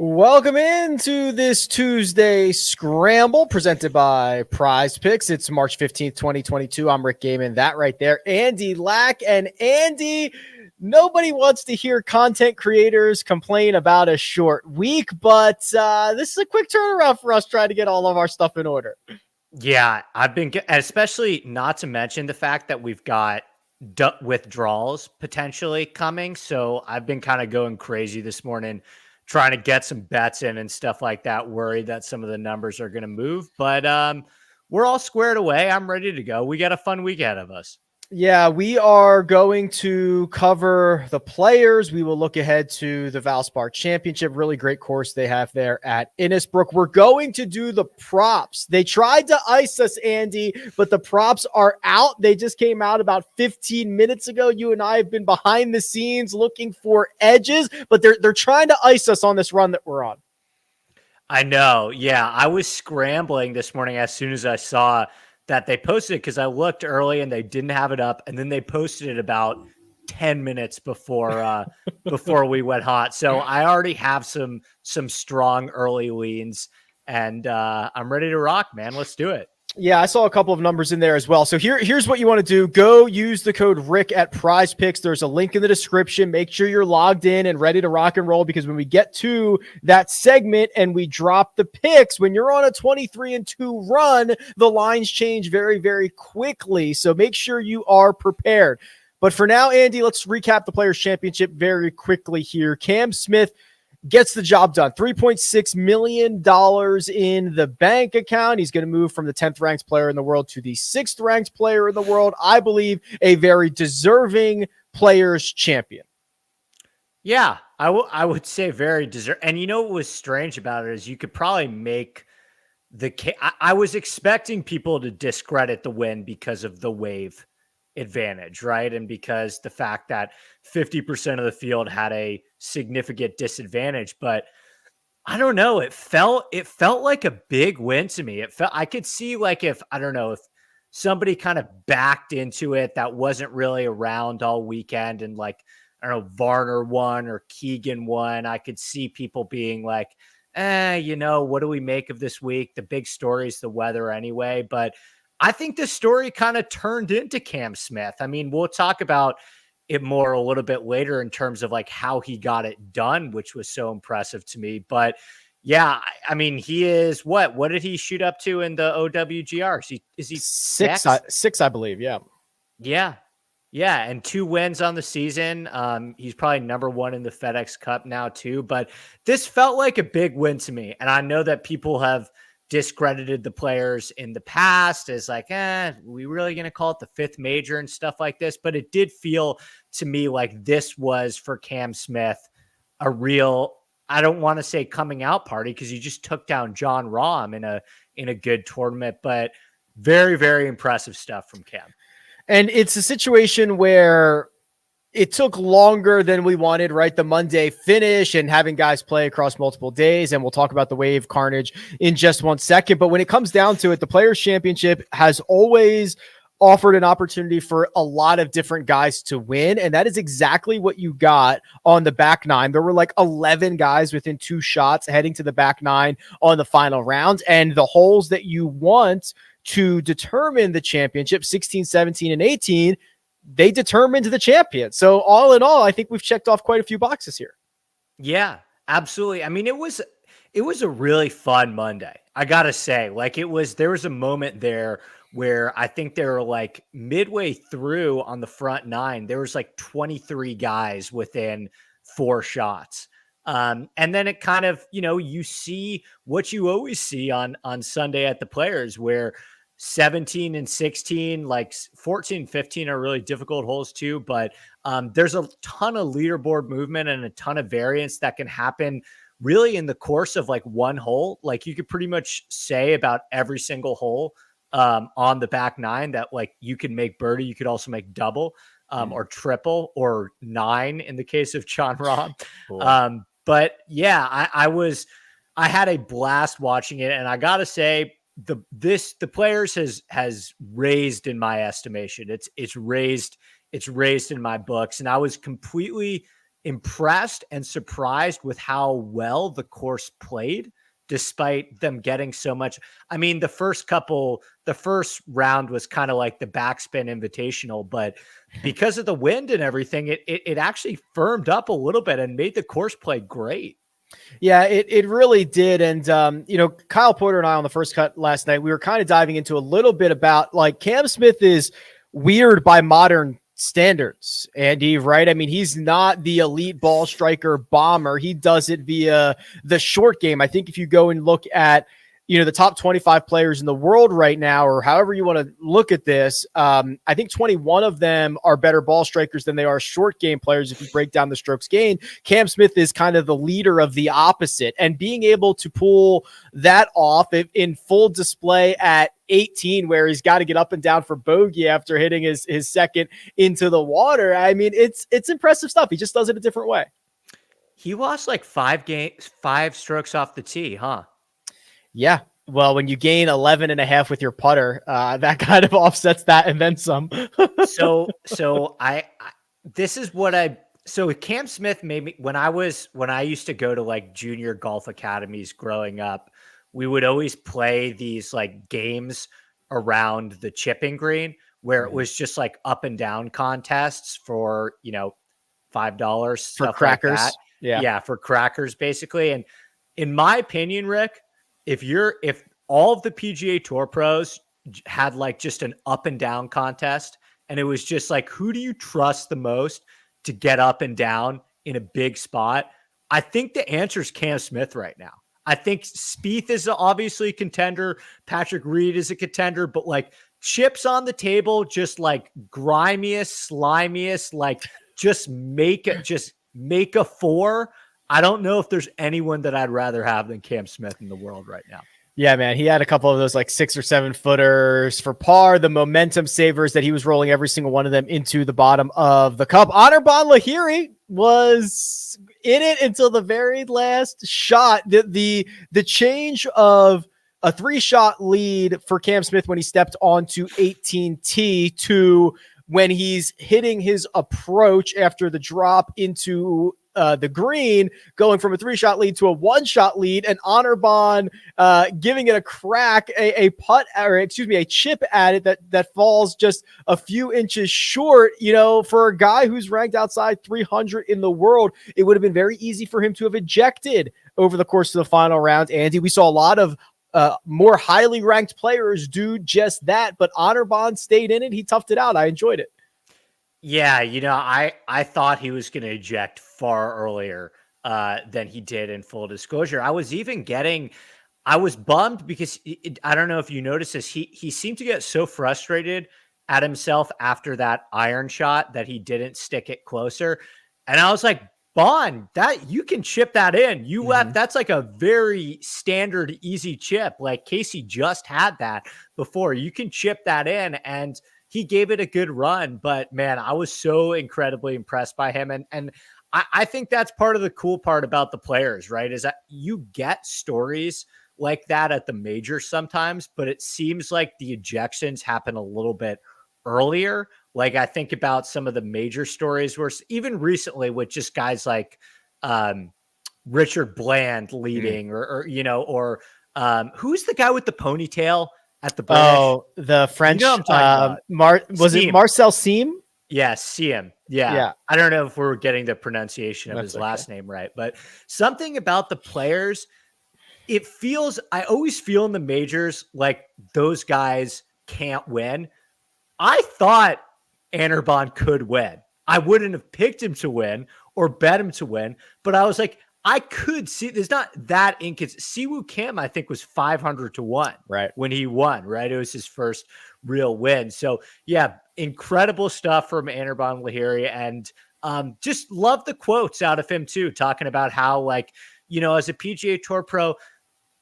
Welcome into this Tuesday Scramble presented by PrizePicks. It's March 15th, 2022. I'm Rick Gehman. That right there, Andy Lack. And Andy, nobody wants to hear content creators complain about a short week, but this is a quick turnaround for us trying to get all of our stuff in order. Yeah, I've been, especially not to mention the fact that we've got withdrawals potentially coming. So I've been kind of going crazy this morning, trying to get some bets in and stuff like that, worried that some of the numbers are going to move. But we're all squared away. I'm ready to go. We got a fun week ahead of us. Yeah, we are going to cover the players. We will look ahead to the Valspar Championship. Really great course they have there at Innisbrook. We're going to do the props. They tried to ice us, Andy, but the props are out. They just came out about 15 minutes ago. You and I have been behind the scenes looking for edges, but they're trying to ice us on this run that we're on. I know. Yeah, I was scrambling this morning as soon as I saw that they posted it because I looked early and they didn't have it up, and then they posted it about 10 minutes before before we went hot. So I already have some strong early leans, and I'm ready to rock, man. Let's do it. Yeah, I saw a couple of numbers in there as well. So here's what you want to do. Go use the code Rick at PrizePicks. There's a link in the description. Make sure you're logged in and ready to rock and roll, because when we get to that segment and we drop the picks, when you're on a 23-2 run, the lines change very, very quickly. So make sure you are prepared. But for now, Andy, let's recap the Players' Championship very quickly here. Cam Smith gets the job done. $3.6 million in the bank account. He's going to move from the 10th ranked player in the world to the 6th ranked player in the world. I believe a very deserving Players champion. Yeah, I would say very deserving. And you know what was strange about it is you could probably make the case. I was expecting people to discredit the win because of the wave advantage, right? And because the fact that 50% of the field had a significant disadvantage, but I don't know, it felt like a big win to me. I could see, like, if I don't know, if somebody kind of backed into it that wasn't really around all weekend, and like, I don't know, Varner won or Keegan won, I could see people being like, what do we make of this week? The big story is the weather anyway. But I think the story kind of turned into Cam Smith. I mean, we'll talk about it more a little bit later in terms of like how he got it done, which was so impressive to me. But yeah, I mean, he is what did he shoot up to in the OWGR? Is he six, I believe. Yeah. Yeah. Yeah. And 2 wins on the season. He's probably number 1 in the FedEx Cup now too, but this felt like a big win to me. And I know that people have discredited the players in the past as like, we really going to call it the 5th major and stuff like this. But it did feel to me like this was for Cam Smith a real, I don't want to say coming out party, because he just took down John Rahm in a good tournament, but very, very impressive stuff from Cam. And it's a situation where it took longer than we wanted, right? The Monday finish and having guys play across multiple days. And we'll talk about the wave carnage in just one second. But when it comes down to it, the Players' Championship has always offered an opportunity for a lot of different guys to win. And that is exactly what you got on the back 9. There were like 11 guys within 2 shots heading to the back 9 on the final round. And the holes that you want to determine the championship, 16, 17, and 18, they determined the champion. So all in all, I think we've checked off quite a few boxes here. Yeah, absolutely. I mean, it was a really fun Monday. I got to say, like, there was a moment there where I think they were like midway through on the front 9, there was like 23 guys within 4 shots. And then it kind of, you see what you always see on Sunday at the Players, where 17 and 16, like 14 and 15 are really difficult holes too. But there's a ton of leaderboard movement and a ton of variance that can happen really in the course of like one hole. Like, you could pretty much say about every single hole on the back 9 that like you can make birdie. You could also make double or triple or 9 in the case of John Rahm. Cool. But yeah, I had a blast watching it. And I got to say, the Players has raised in my estimation. It's raised in my books. And I was completely impressed and surprised with how well the course played, despite them getting so much. I mean, the first round was kind of like the backspin invitational, but because of the wind and everything, it actually firmed up a little bit and made the course play great. Yeah, it really did. And, Kyle Porter and I on the first cut last night, we were kind of diving into a little bit about like Cam Smith is weird by modern standards, Andy, right? I mean, he's not the elite ball striker bomber. He does it via the short game. I think if you go and look at, the top 25 players in the world right now, or however you want to look at this, I think 21 of them are better ball strikers than they are short game players. If you break down the strokes gained, Cam Smith is kind of the leader of the opposite, and being able to pull that off in full display at 18, where he's got to get up and down for bogey after hitting his second into the water. I mean, it's impressive stuff. He just does it a different way. He lost like 5 strokes off the tee, huh? Yeah. Well, when you gain 11 and a half with your putter, that kind of offsets that and then some. So Cam Smith made me, when I used to go to like junior golf academies growing up, we would always play these like games around the chipping green where it was just like up and down contests for, $5 for crackers. Like that. Yeah. For crackers basically. And in my opinion, Rick, if all of the PGA Tour pros had like just an up and down contest, and it was just like, who do you trust the most to get up and down in a big spot? I think the answer is Cam Smith right now. I think Spieth is obviously a contender. Patrick Reed is a contender, but like chips on the table, just like grimiest, slimiest, like just make a 4. I don't know if there's anyone that I'd rather have than Cam Smith in the world right now. Yeah, man. He had a couple of those like 6 or 7 footers for par, the momentum savers that he was rolling every single one of them into the bottom of the cup. Anirban Lahiri was in it until the very last shot. The change of a 3-shot lead for Cam Smith when he stepped onto 18T to when he's hitting his approach after the drop into the green, going from a 3-shot lead to a 1-shot lead, and Anirban giving it a crack, a chip at it that falls just a few inches short. For a guy who's ranked outside 300 in the world, it would have been very easy for him to have ejected over the course of the final round. Andy, we saw a lot of more highly ranked players do just that, but Anirban stayed in it. He toughed it out. I enjoyed it. Yeah, I thought he was going to eject far earlier than he did, in full disclosure. I was bummed because I don't know if you noticed this. He seemed to get so frustrated at himself after that iron shot that he didn't stick it closer. And I was like, Bond, that you can chip that in. You left, that's like a very standard, easy chip. Like Casey just had that before. You can chip that in, and he gave it a good run, but man, I was so incredibly impressed by him. And I think that's part of the cool part about the players, right? Is that you get stories like that at the majors sometimes, but it seems like the ejections happen a little bit earlier. Like I think about some of the major stories where even recently with just guys like Richard Bland leading or who's the guy with the ponytail at the British? Oh, the French, was Siem. it Marcel Siem? Yeah, Siem. Yeah. I don't know if we're getting the pronunciation of his last name right, but something about the players, I always feel in the majors like those guys can't win. I thought Anirban could win. I wouldn't have picked him to win or bet him to win, but I was like, I could see there's not that Siwoo Kim, I think, was 500 to 1 right when he won, right? It was his first real win. So yeah, incredible stuff from Anirban Lahiri, and just love the quotes out of him too, talking about how, like, as a PGA Tour pro,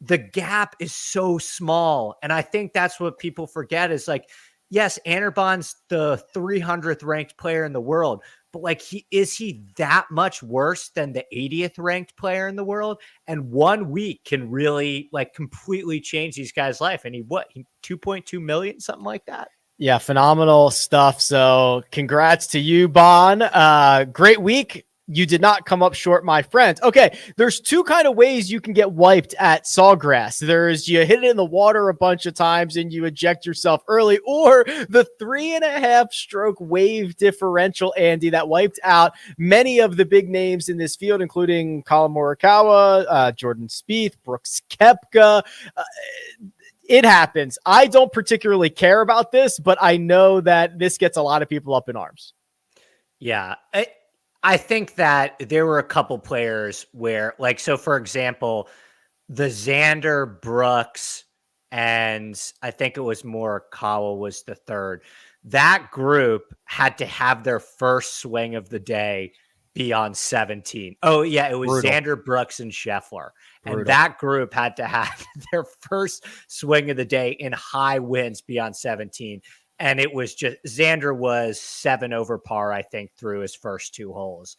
the gap is so small. And I think that's what people forget is like, yes, Anirban's the 300th ranked player in the world, but like, is he that much worse than the 80th ranked player in the world? And 1 week can really like completely change these guys' life. And he 2.2 million, something like that. Yeah, phenomenal stuff. So congrats to you, Bon. Great week. You did not come up short, my friends. Okay, there's two kind of ways you can get wiped at Sawgrass. There's you hit it in the water a bunch of times and you eject yourself early, or the 3.5 stroke wave differential, Andy, that wiped out many of the big names in this field, including Colin Morikawa, Jordan Spieth, Brooks Koepka. It happens. I don't particularly care about this, but I know that this gets a lot of people up in arms. Yeah. I think that there were a couple players where, like, so for example, the Xander, Brooks, and I think it was Morikawa was the third. That group had to have their first swing of the day be on 17. Oh, yeah, it was Brutal. Xander, Brooks, and Scheffler. Brutal. And that group had to have their first swing of the day in high winds be on 17. And it was just Xander was 7 over par, I think, through his first 2 holes.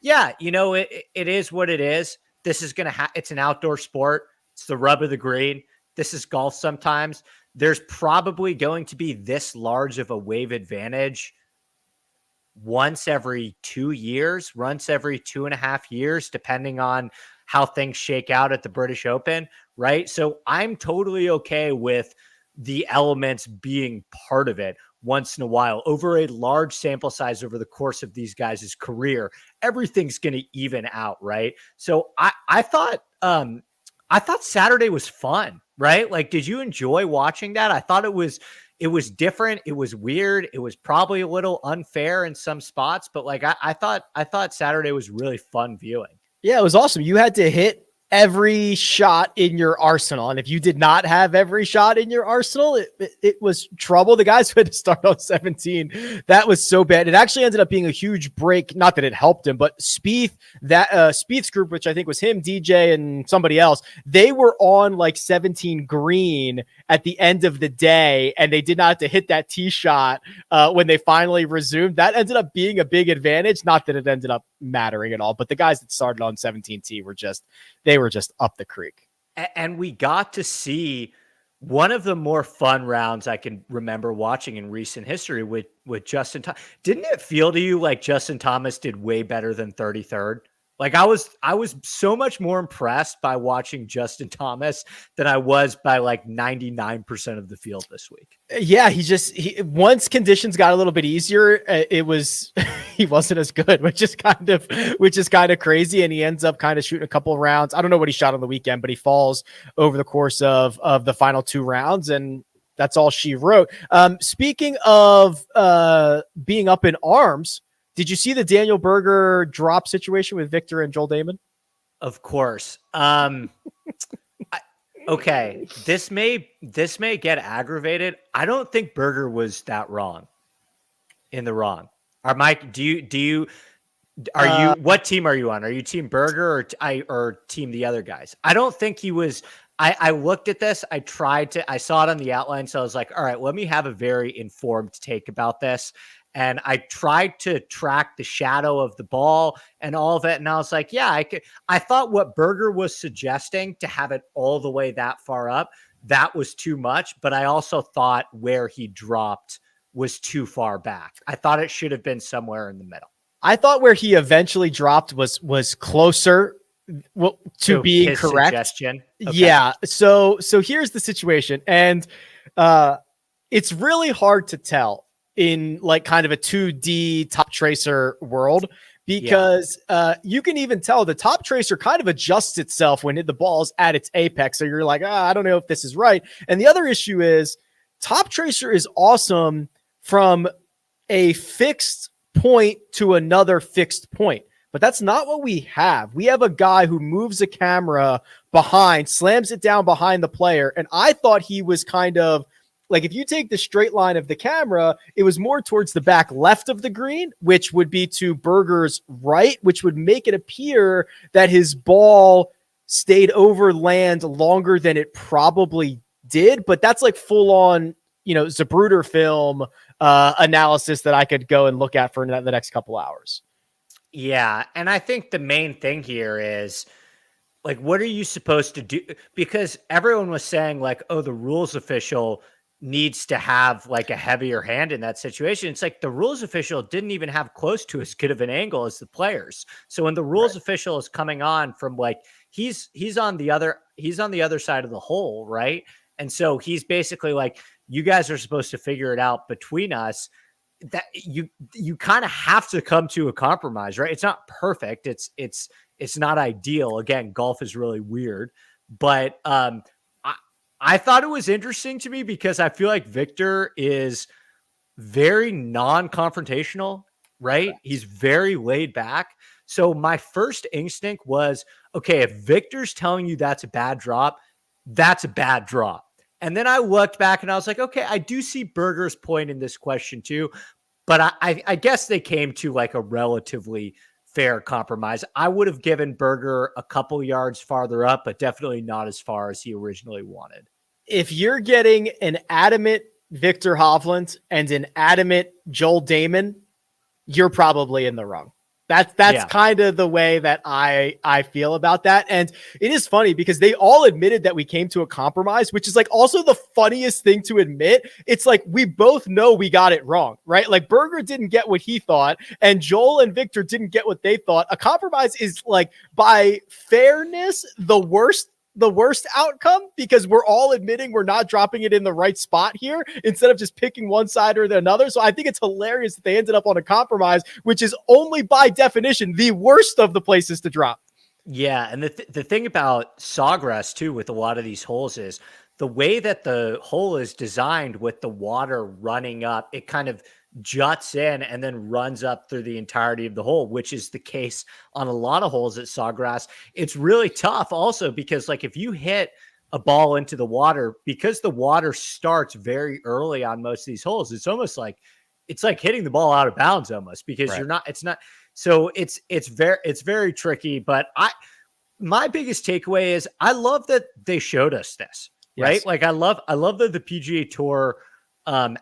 Yeah, you know, it is what it is. This is going to it's an outdoor sport. It's the rub of the green. This is golf sometimes. There's probably going to be this large of a wave advantage once every 2 years, once every 2.5 years, depending on how things shake out at the British Open, right? So I'm totally okay with the elements being part of it once in a while over a large sample size over the course of these guys' career. Everything's going to even out, right? So I thought Saturday was fun, right? Like, did you enjoy watching that? I thought it was different. It was weird. It was probably a little unfair in some spots, but like I thought Saturday was really fun viewing. Yeah, it was awesome. You had to hit every shot in your arsenal. And if you did not have every shot in your arsenal, it was trouble. The guys who had to start on 17, that was so bad. It actually ended up being a huge break. Not that it helped him, but Spieth's group, which I think was him, DJ, and somebody else, they were on like 17 green at the end of the day, and they did not have to hit that tee shot when they finally resumed. That ended up being a big advantage. Not that it ended up mattering at all, but the guys that started on 17T were just up the creek. And we got to see one of the more fun rounds I can remember watching in recent history with Justin Thomas. Didn't it feel to you like Justin Thomas did way better than 33rd? Like I was so much more impressed by watching Justin Thomas than I was by like 99% of the field this week. Yeah, once conditions got a little bit easier, he wasn't as good, which is kind of crazy. And he ends up kind of shooting a couple of rounds. I don't know what he shot on the weekend, but he falls over the course of the final 2 rounds, and that's all she wrote. Speaking of being up in arms, did you see the Daniel Berger drop situation with Victor and Joel Dahmen? Of course. Okay, this may get aggravated. I don't think Berger was that wrong. In the wrong. Mike, what team are you on? Are you team Berger or team the other guys? I don't think he was. I looked at this. I saw it on the outline, so I was like, all right, let me have a very informed take about this. And I tried to track the shadow of the ball and all of it. And I was like, yeah, I thought what Berger was suggesting, to have it all the way that far up, that was too much. But I also thought where he dropped was too far back. I thought it should have been somewhere in the middle. I thought where he eventually dropped was closer to being correct. Suggestion. Okay. Yeah. So here's the situation. And it's really hard to tell in like kind of a 2D top tracer world, because you can even tell the top tracer kind of adjusts itself when the ball's at its apex. So you're like, I don't know if this is right. And the other issue is top tracer is awesome from a fixed point to another fixed point, but that's not what we have. We have a guy who moves a camera behind, slams it down behind the player. And I thought he was kind of like, if you take the straight line of the camera, it was more towards the back left of the green, which would be to Berger's right, which would make it appear that his ball stayed over land longer than it probably did. But that's like full on, Zapruder film analysis that I could go and look at for the next couple hours. Yeah. And I think the main thing here is, like, what are you supposed to do? Because everyone was saying like, oh, the rules official needs to have like a heavier hand in that situation. It's like the rules official didn't even have close to as good of an angle as the players. So when the rules official is coming on from like, he's on the other side of the hole, right? And so he's basically like, you guys are supposed to figure it out between us. That you kind of have to come to a compromise, right? It's not perfect. It's not ideal. Again, golf is really weird, but I thought it was interesting to me because I feel like Victor is very non-confrontational, right? He's very laid back. So my first instinct was, okay, if Victor's telling you that's a bad drop, that's a bad drop. And then I looked back and I was like, okay, I do see Berger's point in this question too, but I guess they came to like a relatively fair compromise. I would have given Berger a couple yards farther up, but definitely not as far as he originally wanted. If you're getting an adamant Victor Hovland and an adamant Joel Damon, you're probably in the wrong. That's kind of the way that I feel about that. And it is funny because they all admitted that we came to a compromise, which is like also the funniest thing to admit. It's like, we both know we got it wrong, right? Like Berger didn't get what he thought and Joel and Victor didn't get what they thought. A compromise is like, by fairness, the worst outcome, because we're all admitting we're not dropping it in the right spot here instead of just picking one side or the another. So I think it's hilarious that they ended up on a compromise, which is only by definition the worst of the places to drop. Yeah. And the thing about Sawgrass too, with a lot of these holes is the way that the hole is designed with the water running up, it kind of juts in and then runs up through the entirety of the hole, which is the case on a lot of holes at Sawgrass. It's really tough also because like if you hit a ball into the water, because the water starts very early on most of these holes, it's almost like hitting the ball out of bounds almost, because so it's very tricky. But my biggest takeaway is I love that they showed us this, right? Yes. Like I love that the PGA Tour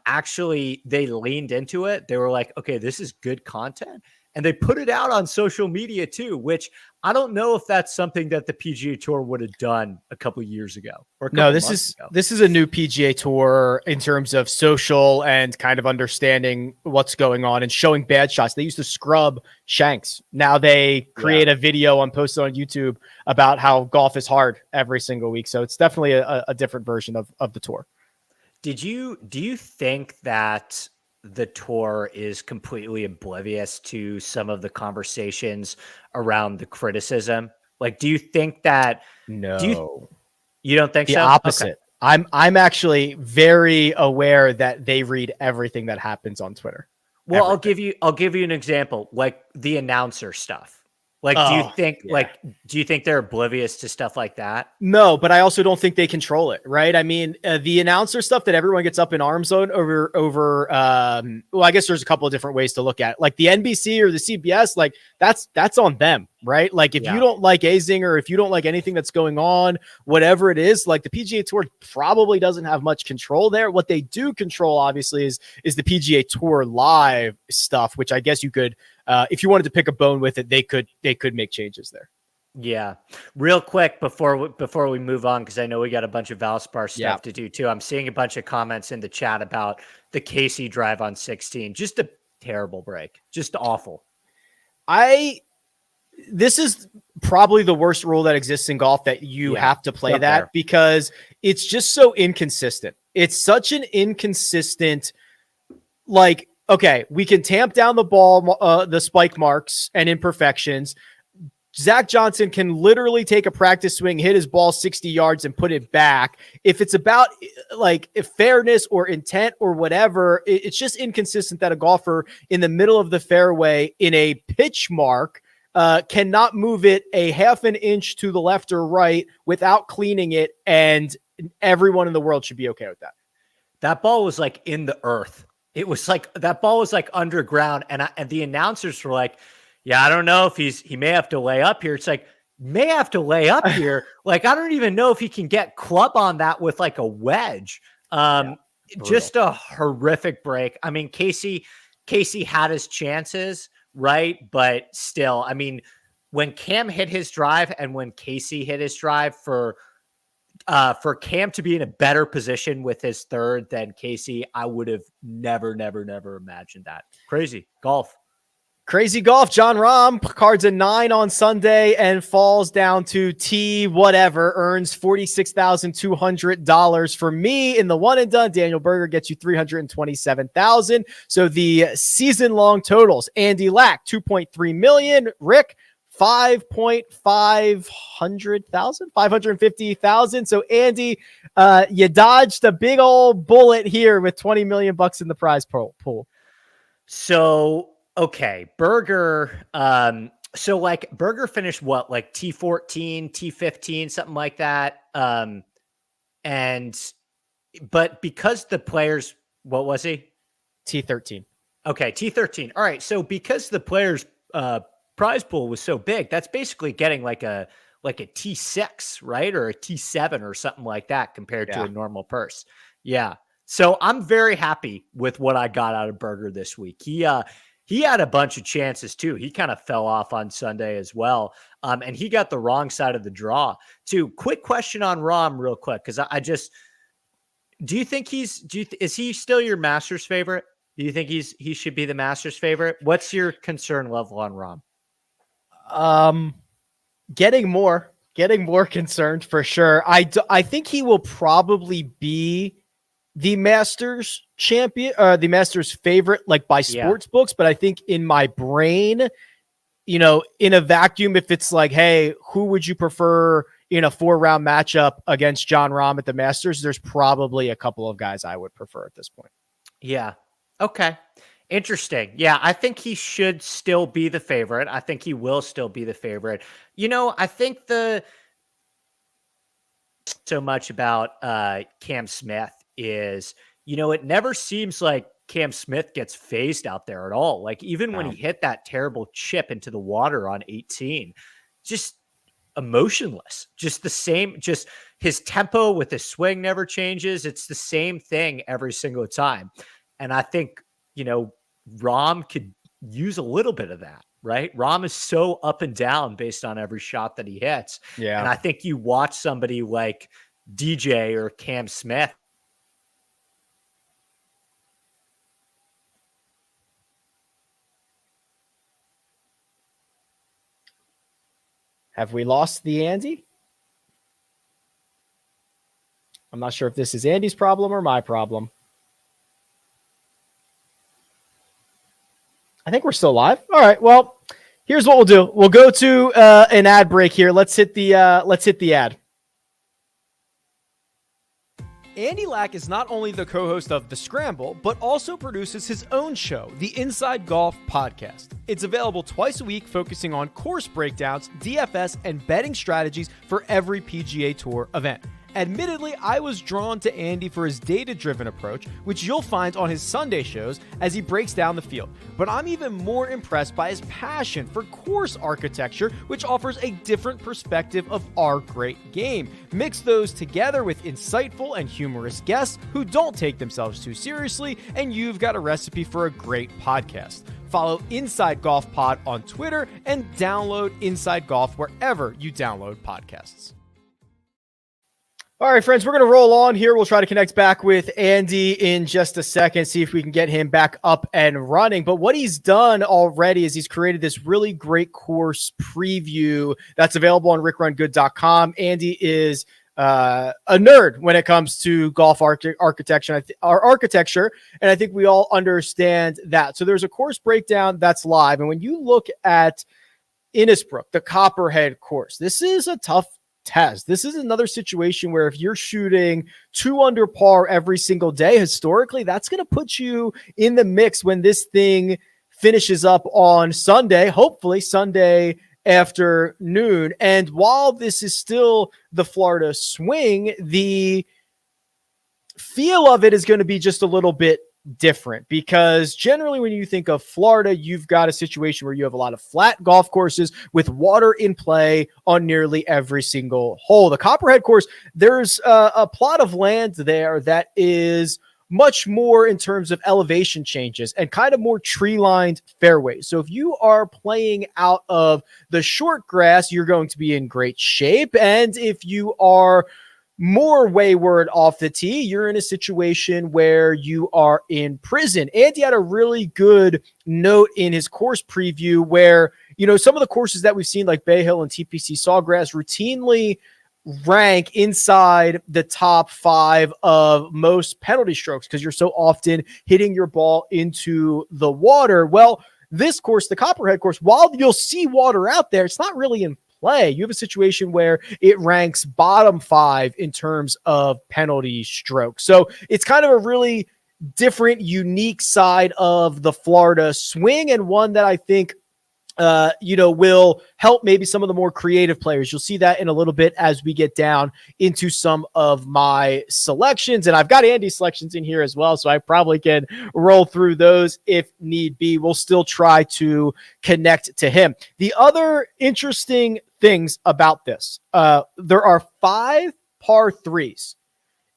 actually they leaned into it. They were like, okay, this is good content. And they put it out on social media too, which I don't know if that's something that the PGA Tour would have done a couple of years ago. This is a new PGA Tour in terms of social and kind of understanding what's going on and showing bad shots. They used to scrub shanks. Now they create a video and post it on YouTube about how golf is hard every single week. So it's definitely a different version of the tour. Do you think that the tour is completely oblivious to some of the conversations around the criticism? Like, do you think that? No, you don't think the so? Opposite. Okay. I'm actually very aware that they read everything that happens on Twitter. Well, I'll give you an example, like the announcer stuff. Like, do you think they're oblivious to stuff like that? No, but I also don't think they control it, right? I mean, the announcer stuff that everyone gets up in arms on over, well, I guess there's a couple of different ways to look at it. Like the NBC or the CBS, like that's on them, right? Like if you don't like Azinger, if you don't like anything that's going on, whatever it is, like the PGA Tour probably doesn't have much control there. What they do control, obviously, is the PGA Tour live stuff, which I guess you could, if you wanted to pick a bone with it, they could make changes there. Yeah. Real quick before we move on, because I know we got a bunch of Valspar stuff to do too. I'm seeing a bunch of comments in the chat about the Casey drive on 16. Just a terrible break. Just awful. This is probably the worst rule that exists in golf, that you have to play that there, because it's just so inconsistent. It's such an inconsistent, like, okay, we can tamp down the ball, the spike marks and imperfections. Zach Johnson can literally take a practice swing, hit his ball 60 yards and put it back. If it's about like fairness or intent or whatever, it's just inconsistent that a golfer in the middle of the fairway in a pitch mark cannot move it a half an inch to the left or right without cleaning it. And everyone in the world should be okay with that. That ball was like in the earth. It was like that ball was like underground, and the announcers were like, "Yeah, I don't know if he may have to lay up here." It's like, may have to lay up here. Like, I don't even know if he can get club on that with like a wedge. Just a horrific break. I mean, Casey had his chances, right? But still, I mean, when Cam hit his drive and when Casey hit his drive, for For Cam to be in a better position with his third than Casey, I would have never imagined that. Crazy golf. Crazy golf. John Rahm cards a 9 on Sunday and falls down to T whatever, earns $46,200 for me in the one and done. Daniel Berger gets you $327,000. So the season long totals: Andy Lack, 2.3 million. Rick, 550,000. So Andy, you dodged a big old bullet here with 20 million bucks in the prize pool. So, okay, Berger. So like Berger finished what, like T14, T15, something like that. But because the players, what was he? T13. Okay, T13. All right. So because the players, prize pool was so big, that's basically getting like a T6, right? Or a T7 or something like that compared to a normal purse. Yeah. So I'm very happy with what I got out of Berger this week. He had a bunch of chances too. He kind of fell off on Sunday as well. And he got the wrong side of the draw too. Quick question on Rahm real quick. Cause do you think is he still your Masters favorite? Do you think he should be the Masters favorite? What's your concern level on Rahm? Getting more concerned for sure. I think he will probably be the Masters champion, the Masters favorite, like by sports books. But I think in my brain, in a vacuum, if it's like, hey, who would you prefer in a 4-round matchup against John Rahm at the Masters? There's probably a couple of guys I would prefer at this point. Yeah. Okay. Interesting. Yeah, I think he should still be the favorite. I think he will still be the favorite. I think so much about Cam Smith is, it never seems like Cam Smith gets phased out there at all. Like even when he hit that terrible chip into the water on 18, just emotionless, just the same, just his tempo with his swing never changes. It's the same thing every single time. And I think, Rahm could use a little bit of that, right? Rahm is so up and down based on every shot that he hits. Yeah. And I think you watch somebody like DJ or Cam Smith. Have we lost the Andy? I'm not sure if this is Andy's problem or my problem. I think we're still live. All right. Well, here's what we'll do. We'll go to an ad break here. Let's hit the ad. Andy Lack is not only the co-host of The Scramble, but also produces his own show, the Inside Golf Podcast. It's available twice a week, focusing on course breakdowns, DFS, and betting strategies for every PGA Tour event. Admittedly, I was drawn to Andy for his data-driven approach, which you'll find on his Sunday shows as he breaks down the field. But I'm even more impressed by his passion for course architecture, which offers a different perspective of our great game. Mix those together with insightful and humorous guests who don't take themselves too seriously, and you've got a recipe for a great podcast. Follow Inside Golf Pod on Twitter and download Inside Golf wherever you download podcasts. All right, friends, we're going to roll on here. We'll try to connect back with Andy in just a second, see if we can get him back up and running. But what he's done already is he's created this really great course preview that's available on RickRunGood.com. Andy is a nerd when it comes to golf architecture, and I think we all understand that. So there's a course breakdown that's live, and when you look at Innisbrook, the Copperhead course, this is a tough test. This is another situation where if you're shooting 2 under par every single day, historically, that's going to put you in the mix when this thing finishes up on Sunday, hopefully Sunday afternoon. And while this is still the Florida swing, the feel of it is going to be just a little bit different, because generally when you think of Florida, you've got a situation where you have a lot of flat golf courses with water in play on nearly every single hole. The Copperhead course, there's a plot of land there that is much more in terms of elevation changes and kind of more tree-lined fairways. So if you are playing out of the short grass, you're going to be in great shape. And if you are more wayward off the tee, you're in a situation where you are in prison. Andy had a really good note in his course preview where, some of the courses that we've seen like Bay Hill and TPC Sawgrass routinely rank inside the top 5 of most penalty strokes because you're so often hitting your ball into the water. Well, this course, the Copperhead course, while you'll see water out there, it's not really in play. You have a situation where it ranks bottom 5 in terms of penalty strokes. So it's kind of a really different, unique side of the Florida swing, and one that I think will help maybe some of the more creative players. You'll see that in a little bit as we get down into some of my selections. And I've got Andy's selections in here as well, so I probably can roll through those if need be. We'll still try to connect to him. The other interesting things about this, there are 5 par 3s.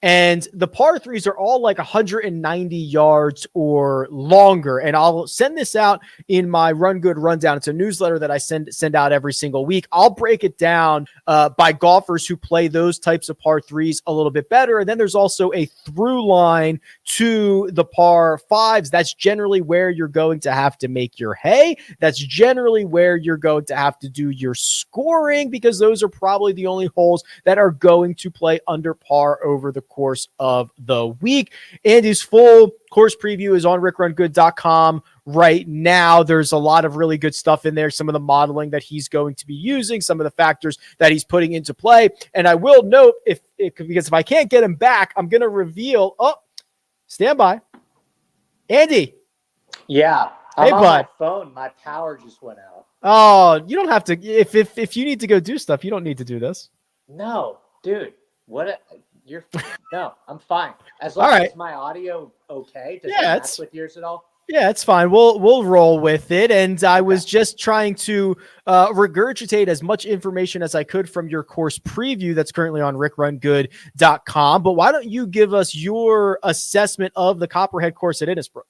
And the par 3s are all like 190 yards or longer. And I'll send this out in my Run Good Rundown. It's a newsletter that I send out every single week. I'll break it down by golfers who play those types of par 3s a little bit better. And then there's also a through line to the par 5s. That's generally where you're going to have to make your hay. That's generally where you're going to have to do your scoring, because those are probably the only holes that are going to play under par over the course of the week. Andy's full course preview is on RickRunGood.com right now. There's a lot of really good stuff in there. Some of the modeling that he's going to be using, some of the factors that he's putting into play. And I will note, because if I can't get him back, I'm going to reveal. Oh, stand by. Andy. Yeah. Hey, on bud. My phone, my power just went out. Oh, you don't have to. If you need to go do stuff, you don't need to do this. No, dude. No, I'm fine. As long as my audio okay. Does it match with yours at all? Yeah, it's fine. We'll roll with it. And I was just trying to regurgitate as much information as I could from your course preview that's currently on RickRunGood.com. But why don't you give us your assessment of the Copperhead course at Innisbrook?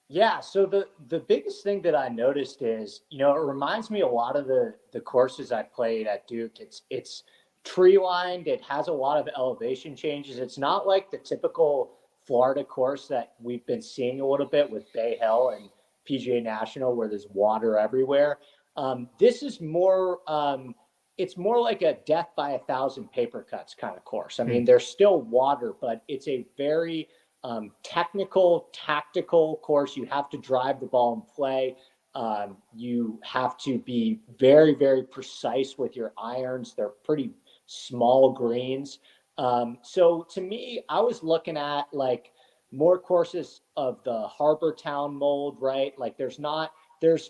Yeah, so the biggest thing that I noticed is, it reminds me a lot of the courses I played at Duke. It's tree lined. It has a lot of elevation changes. It's not like the typical Florida course that we've been seeing a little bit with Bay Hill and PGA National, where there's water everywhere. This is more, it's more like a death by 1,000 paper cuts kind of course. I mean, there's still water, but it's a very technical, tactical course. You have to drive the ball and play. You have to be very, very precise with your irons. They're pretty small greens. So to me, I was looking at like more courses of the Harbor Town mold, right? Like there's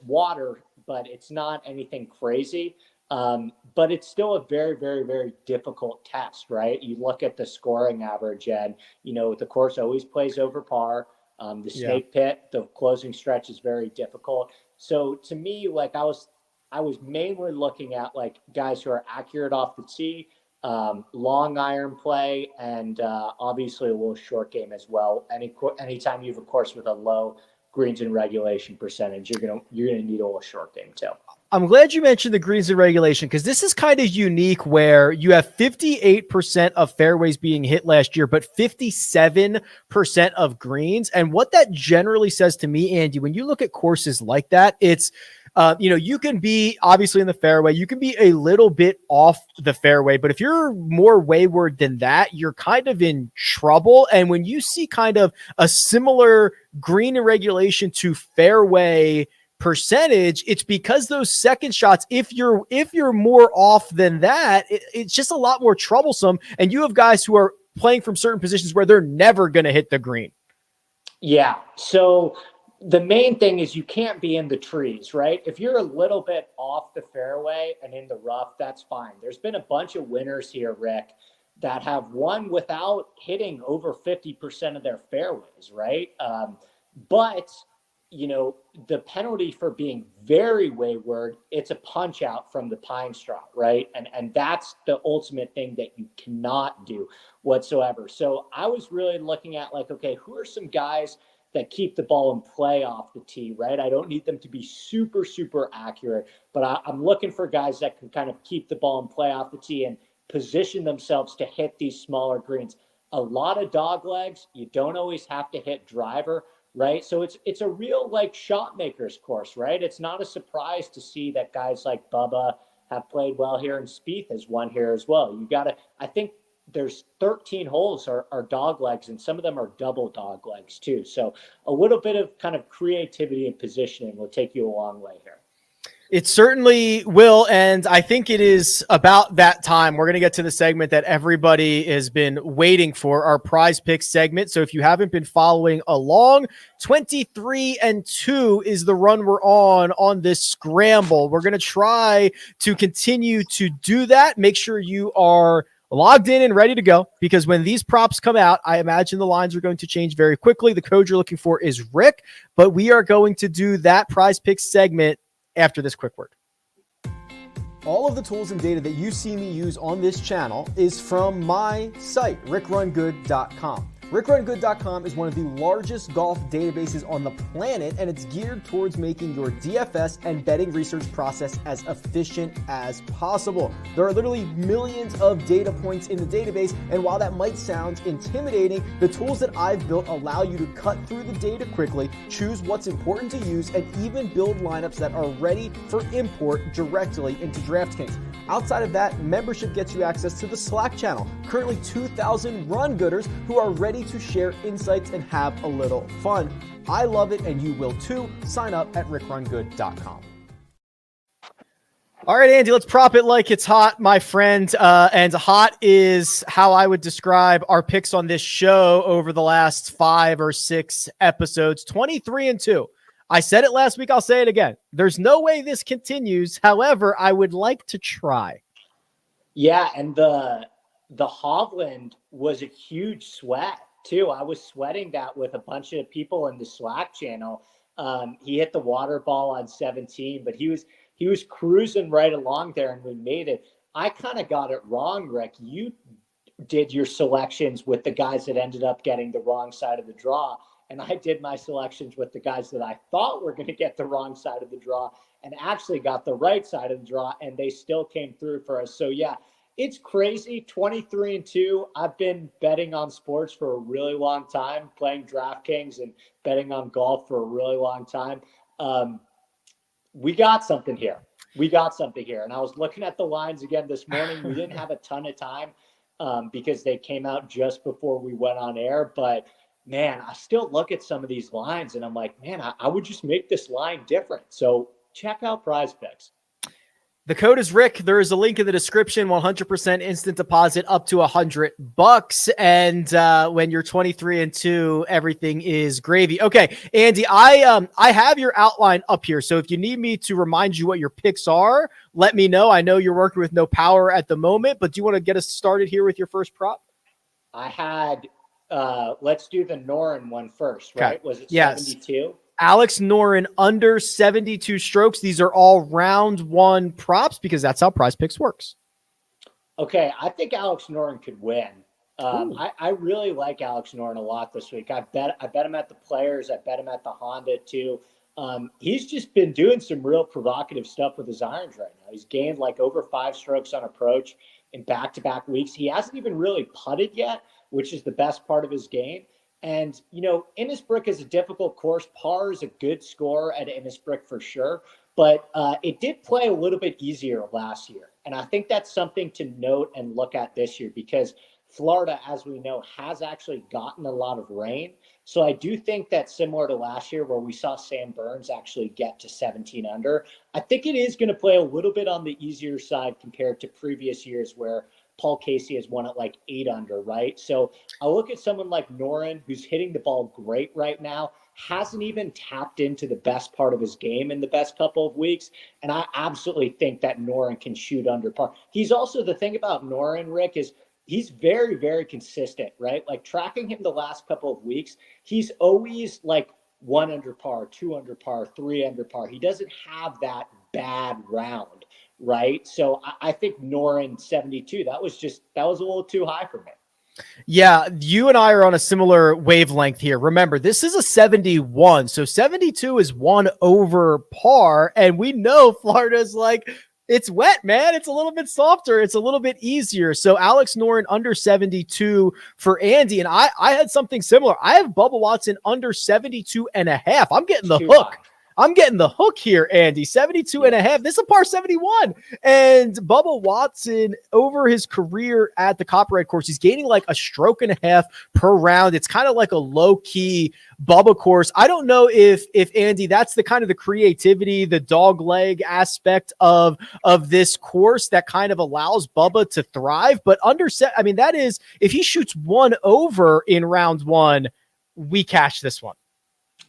water, but it's not anything crazy. But it's still a very, very, very difficult test, right? You look at the scoring average and, the course always plays over par. The snake pit, the closing stretch is very difficult. So to me, like I was mainly looking at like guys who are accurate off the tee, long iron play, and obviously a little short game as well. Anytime you have a course with a low greens in regulation percentage, you're gonna need a little short game too. I'm glad you mentioned the greens in regulation, because this is kind of unique where you have 58% of fairways being hit last year, but 57% of greens. And what that generally says to me, Andy, when you look at courses like that, it's, you can be obviously in the fairway, you can be a little bit off the fairway, but if you're more wayward than that, you're kind of in trouble. And when you see kind of a similar green in regulation to fairway percentage, it's because those second shots, if you're more off than that, it's just a lot more troublesome. And you have guys who are playing from certain positions where they're never going to hit the green. Yeah. So the main thing is you can't be in the trees, right? If you're a little bit off the fairway and in the rough, that's fine. There's been a bunch of winners here, Rick, that have won without hitting over 50% of their fairways, right? But the penalty for being very wayward, it's a punch out from the pine straw, right? And that's the ultimate thing that you cannot do whatsoever. So I was really looking at like, okay, who are some guys that keep the ball in play off the tee, right? I don't need them to be super, super accurate, but I'm looking for guys that can kind of keep the ball in play off the tee. And position themselves to hit these smaller greens. A lot of dog legs. You don't always have to hit driver, right? So it's a real like shot maker's course, right? It's not a surprise to see that guys like Bubba have played well here, and Spieth has won here as well. You got to, I think there's 13 holes are dog legs, and some of them are double dog legs too. So a little bit of kind of creativity and positioning will take you a long way here. It certainly will, and I think it is about that time. We're going to get to the segment that everybody has been waiting for, our prize picks segment. So if you haven't been following along, 23-2 is the run we're on this scramble. We're going to try to continue to do that. Make sure you are logged in and ready to go, because when these props come out, I imagine the lines are going to change very quickly. The code you're looking for is Rick, but we are going to do that prize picks segment after this quick word. All of the tools and data that you see me use on this channel is from my site, RickRunGood.com. RickRunGood.com is one of the largest golf databases on the planet, and it's geared towards making your DFS and betting research process as efficient as possible. There are literally millions of data points in the database, and while that might sound intimidating, the tools that I've built allow you to cut through the data quickly, choose what's important to use, and even build lineups that are ready for import directly into DraftKings. Outside of that, membership gets you access to the Slack channel, currently 2,000 run gooders who are ready to share insights and have a little fun. I love it, and you will too. Sign up at RickRunGood.com. All right, Andy, let's prop it like it's hot, my friend. And hot is how I would describe our picks on this show over the last 5 or 6 episodes. 23-2. I said it last week. I'll say it again. There's no way this continues. However, I would like to try. Yeah, and the Hovland was a huge sweat too. I was sweating that with a bunch of people in the Slack channel. He hit the water ball on 17, but he was cruising right along there, and we made it. I kind of got it wrong, Rick. You did your selections with the guys that ended up getting the wrong side of the draw, and I did my selections with the guys that I thought were going to get the wrong side of the draw and actually got the right side of the draw, and they still came through for us. So yeah, it's crazy. 23-2. I've been betting on sports for a really long time, playing DraftKings and betting on golf for a really long time. We got something here. And I was looking at the lines again this morning. We didn't have a ton of time because they came out just before we went on air, but man, I still look at some of these lines and I'm like, man, I would just make this line different. So check out PrizePicks. The code is Rick. There is a link in the description. 100% instant deposit up to $100. And when you're 23-2, everything is gravy. Okay, Andy, I have your outline up here. So if you need me to remind you what your picks are, let me know. I know you're working with no power at the moment, but do you want to get us started here with your first prop? I had let's do the Noren one first, right? Okay. Was it 72? Alex Noren under 72 strokes. These are all round one props because that's how PrizePicks works. Okay, I think Alex Noren could win. I really like Alex Noren a lot this week. I bet him at the Players. I bet him at the Honda too. He's just been doing some real provocative stuff with his irons right now. He's gained like over 5 strokes on approach in back-to-back weeks. He hasn't even really putted yet, which is the best part of his game. And, you know, Innisbrook is a difficult course. Par is a good score at Innisbrook for sure. But it did play a little bit easier last year. And I think that's something to note and look at this year because Florida, as we know, has actually gotten a lot of rain. So I do think that similar to last year where we saw Sam Burns actually get to 17 under, I think it is going to play a little bit on the easier side compared to previous years where Paul Casey has won at like 8 under, right? So I look at someone like Noren, who's hitting the ball great right now, hasn't even tapped into the best part of his game in the best couple of weeks. And I absolutely think that Noren can shoot under par. He's also, the thing about Noren, Rick, is he's very, very consistent, right? Like tracking him the last couple of weeks, he's always like 1 under par, 2 under par, 3 under par. He doesn't have that bad round, right? So I think Noren 72, that was a little too high for me. Yeah, you and I are on a similar wavelength here. Remember, this is a 71, so 72 is 1 over par, and we know Florida's like It's wet, man. It's a little bit softer. It's a little bit easier. So Alex Noren under 72 for Andy. And I had something similar. I have Bubba Watson under 72 and a half. I'm getting the hook. I'm getting the hook here, Andy. 72 and a half. This is a par 71. And Bubba Watson, over his career at the Copperhead course, he's gaining like a stroke and a half per round. It's kind of like a low-key Bubba course. I don't know if Andy, that's the kind of the creativity, the dog leg aspect of this course that kind of allows Bubba to thrive. But that is, if he shoots one over in round one, we cash this one.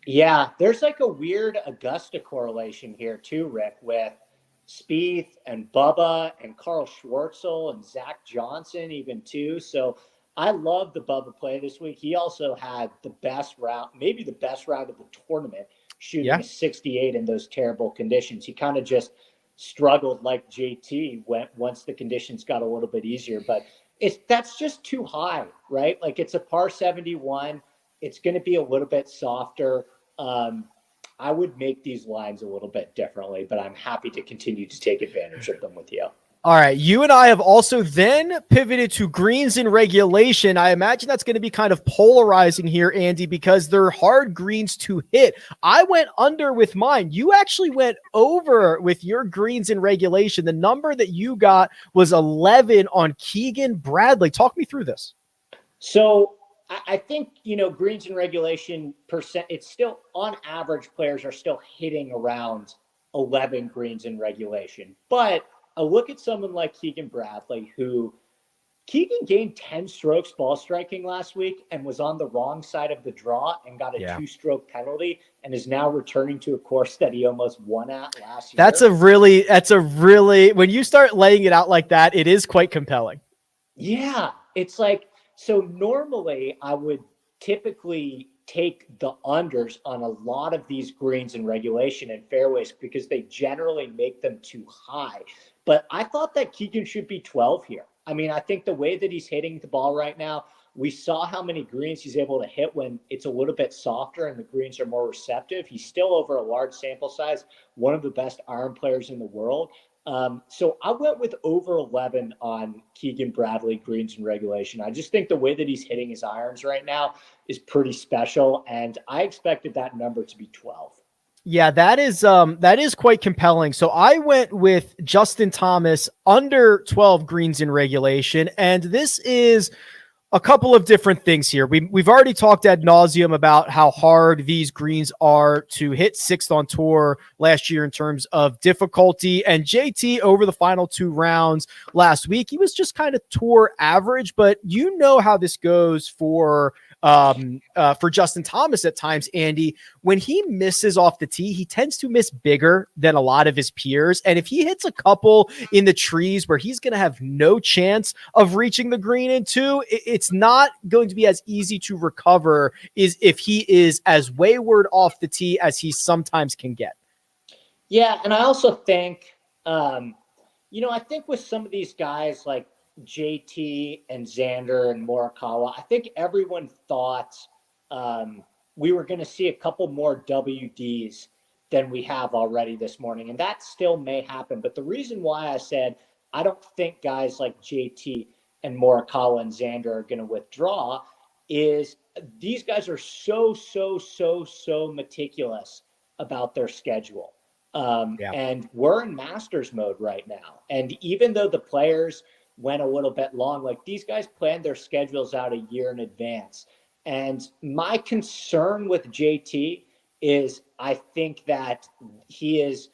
Yeah, there's like a weird Augusta correlation here too, Rick, with Spieth and Bubba and Carl Schwartzel and Zach Johnson even too. So I love the Bubba play this week. He also had the best round, maybe the best round of the tournament, shooting a 68 in those terrible conditions. He kind of just struggled like JT once the conditions got a little bit easier, but that's just too high, right? Like it's a par 71. It's going to be a little bit softer. I would make these lines a little bit differently, but I'm happy to continue to take advantage of them with you. All right. You and I have also then pivoted to greens in regulation. I imagine that's going to be kind of polarizing here, Andy, because they're hard greens to hit. I went under with mine. You actually went over with your greens in regulation. The number that you got was 11 on Keegan Bradley. Talk me through this. So I think, greens in regulation percent, it's still on average, players are still hitting around 11 greens in regulation. But I look at someone like Keegan Bradley, who Keegan gained 10 strokes ball striking last week and was on the wrong side of the draw and got a 2-stroke penalty and is now returning to a course that he almost won at last year. That's a really, when you start laying it out like that, it is quite compelling. Yeah. It's like, so normally I would typically take the unders on a lot of these greens in regulation and fairways because they generally make them too high. But I thought that Keegan should be 12 here. I mean, I think the way that he's hitting the ball right now, we saw how many greens he's able to hit when it's a little bit softer and the greens are more receptive. He's still over a large sample size, one of the best iron players in the world. So I went with over 11 on Keegan Bradley greens in regulation. I just think the way that he's hitting his irons right now is pretty special. And I expected that number to be 12. Yeah, that is quite compelling. So I went with Justin Thomas under 12 greens in regulation. And this is a couple of different things here. We've already talked ad nauseum about how hard these greens are to hit, 6th on tour last year in terms of difficulty. And JT over the final 2 rounds last week, he was just kind of tour average, but you know how this goes for Justin Thomas at times, Andy. When he misses off the tee, he tends to miss bigger than a lot of his peers. And if he hits a couple in the trees where he's going to have no chance of reaching the green in 2, it's not going to be as easy to recover if he is as wayward off the tee as he sometimes can get. Yeah. And I also think, I think with some of these guys like JT and Xander and Morikawa, I think everyone thought we were going to see a couple more WDs than we have already this morning. And that still may happen. But the reason why I said I don't think guys like JT and Morikawa and Xander are going to withdraw is these guys are so meticulous about their schedule. And we're in Masters mode right now. And even though the players went a little bit long, like these guys planned their schedules out a year in advance. And my concern with JT is I think that he is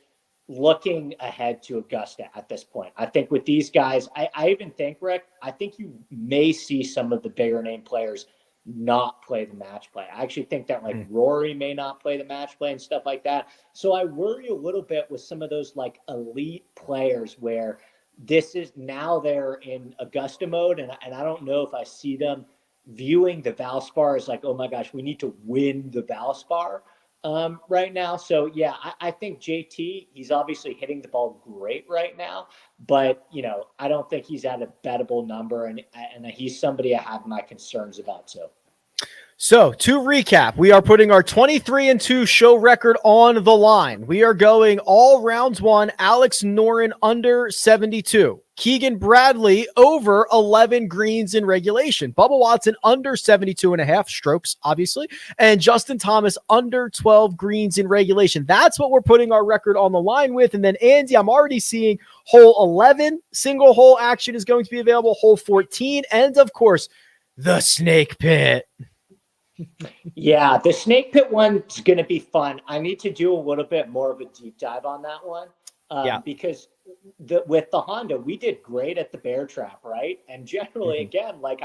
looking ahead to Augusta at this point. I think with these guys, I even think, Rick, I think you may see some of the bigger name players not play the match play. I actually think that like Rory may not play the match play and stuff like that. So I worry a little bit with some of those like elite players where this is now they're in Augusta mode. And I don't know if I see them viewing the Valspar as like, oh my gosh, we need to win the Valspar right now. So yeah, I think JT, he's obviously hitting the ball great right now, but I don't think he's at a bettable number, and he's somebody I have my concerns about too. So to recap, we are putting our 23-2 show record on the line. We are going all rounds one, Alex Noren under 72. Keegan Bradley over 11 greens in regulation. Bubba Watson under 72.5 strokes, obviously. And Justin Thomas under 12 greens in regulation. That's what we're putting our record on the line with. And then Andy, I'm already seeing hole 11, single hole action is going to be available, hole 14, and of course, the snake pit. Yeah, the snake pit one's going to be fun. I need to do a little bit more of a deep dive on that one. Because with the Honda, we did great at the bear trap, right? And generally, again, like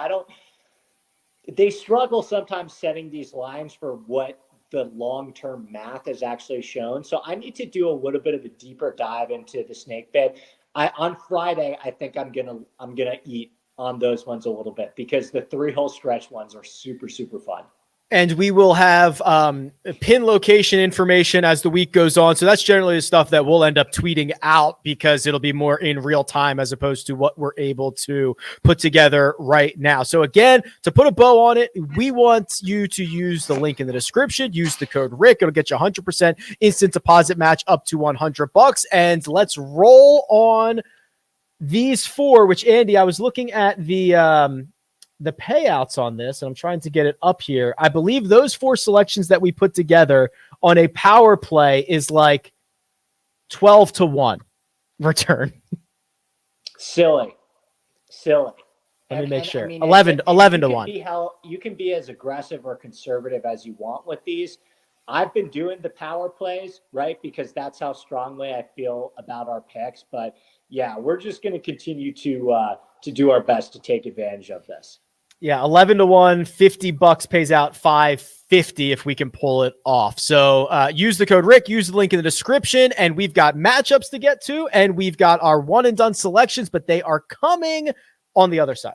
they struggle sometimes setting these lines for what the long-term math has actually shown. So I need to do a little bit of a deeper dive into the snake pit. On Friday, I think I'm gonna eat on those ones a little bit because the 3-hole stretch ones are super, super fun. And we will have pin location information as the week goes on. So that's generally the stuff that we'll end up tweeting out because it'll be more in real time as opposed to what we're able to put together right now. So again, to put a bow on it, we want you to use the link in the description. Use the code Rick. It'll get you 100% instant deposit match up to $100. And let's roll on these 4, which Andy, I was looking at the payouts on this, and I'm trying to get it up here. I believe those 4 selections that we put together on a power play is like 12-1 return. Silly. Let me make sure. I mean, 11-1. You can be as aggressive or conservative as you want with these. I've been doing the power plays, right? Because that's how strongly I feel about our picks. But yeah, we're just going to continue to do our best to take advantage of this. Yeah, 11-1, $50 pays out $550 if we can pull it off. So use the code Rick, use the link in the description, and we've got matchups to get to, and we've got our one and done selections, but they are coming on the other side.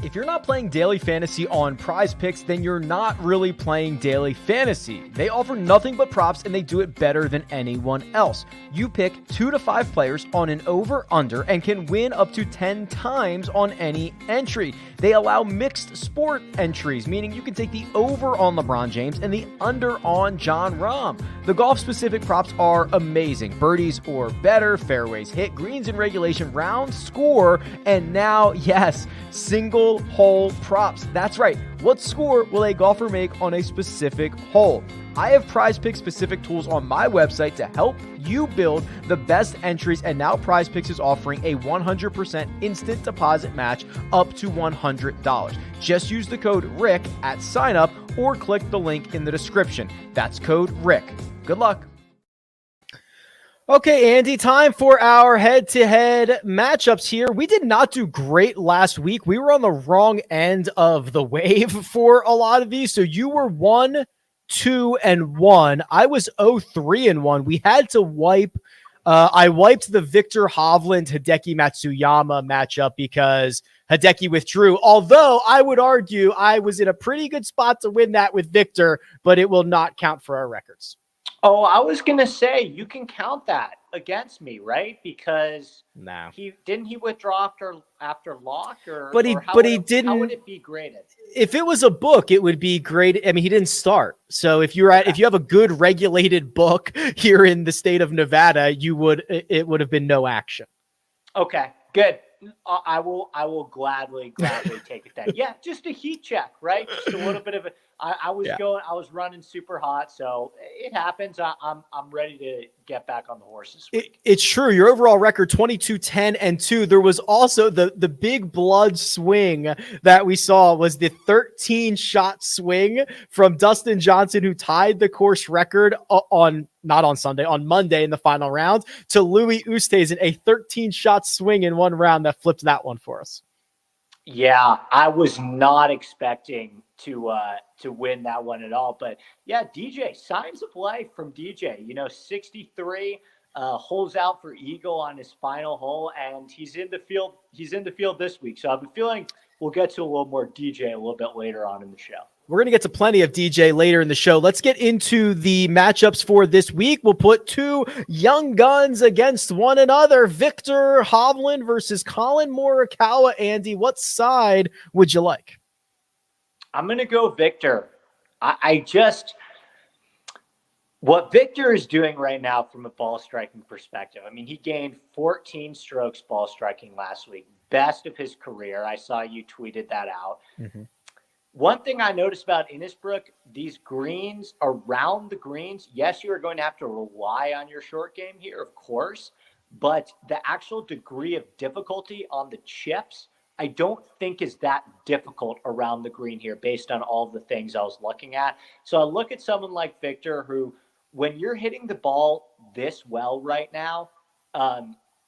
If you're not playing daily fantasy on PrizePicks, then you're not really playing daily fantasy. They offer nothing but props, and they do it better than anyone else. You pick 2 to 5 players on an over-under and can win up to 10 times on any entry. They allow mixed sport entries, meaning you can take the over on LeBron James and the under on Jon Rahm. The golf-specific props are amazing. Birdies or better, fairways hit, greens in regulation, round score, and now, yes, single hole props. That's right. What score will a golfer make on a specific hole? I have PrizePicks specific tools on my website to help you build the best entries, and now PrizePicks is offering a 100% instant deposit match up to $100. Just use the code Rick at sign up or click the link in the description. That's code Rick. Good luck. Okay, Andy, time for our head-to-head matchups here. We did not do great last week. We were on the wrong end of the wave for a lot of these. So you were 1, 2, and 1. I was 0-3 and 1. We had to wipe. I wiped the Victor Hovland Hideki Matsuyama matchup because Hideki withdrew. Although I would argue I was in a pretty good spot to win that with Victor, but it will not count for our records. Oh, I was going to say, you can count that against me, right? Because he withdraw after lock, but he didn't. How would it be graded? If it was a book, it would be graded. I mean, he didn't start. So if you have a good regulated book here in the state of Nevada, it would have been no action. Okay, good. I will gladly take it then. Yeah, just a heat check, right? Just a little bit of a. I was running super hot, so it happens. I'm ready to get back on the horse this week. It's true. Your overall record 22-10-2. There was also the big blood swing that we saw was the 13-shot swing from Dustin Johnson, who tied the course record on Monday in the final round, to Louis Oosthuizen, a 13-shot swing in one round that flipped that one for us. Yeah, I was not expecting to win that one at all. But yeah, DJ, signs of life from DJ. 63 holes out for eagle on his final hole, and he's in the field. He's in the field this week. So I've been feeling we'll get to a little more DJ a little bit later on in the show. We're going to get to plenty of DJ later in the show. Let's get into the matchups for this week. We'll put 2 young guns against one another. Victor Hovland versus Colin Morikawa. Andy, what side would you like? I'm going to go Victor. What Victor is doing right now from a ball striking perspective, I mean, he gained 14 strokes ball striking last week, best of his career. I saw you tweeted that out. Mm-hmm. One thing I noticed about Innisbrook, these greens, around the greens, yes, you are going to have to rely on your short game here, of course, but the actual degree of difficulty on the chips, I don't think is that difficult around the green here based on all the things I was looking at. So I look at someone like Victor who, when you're hitting the ball this well right now,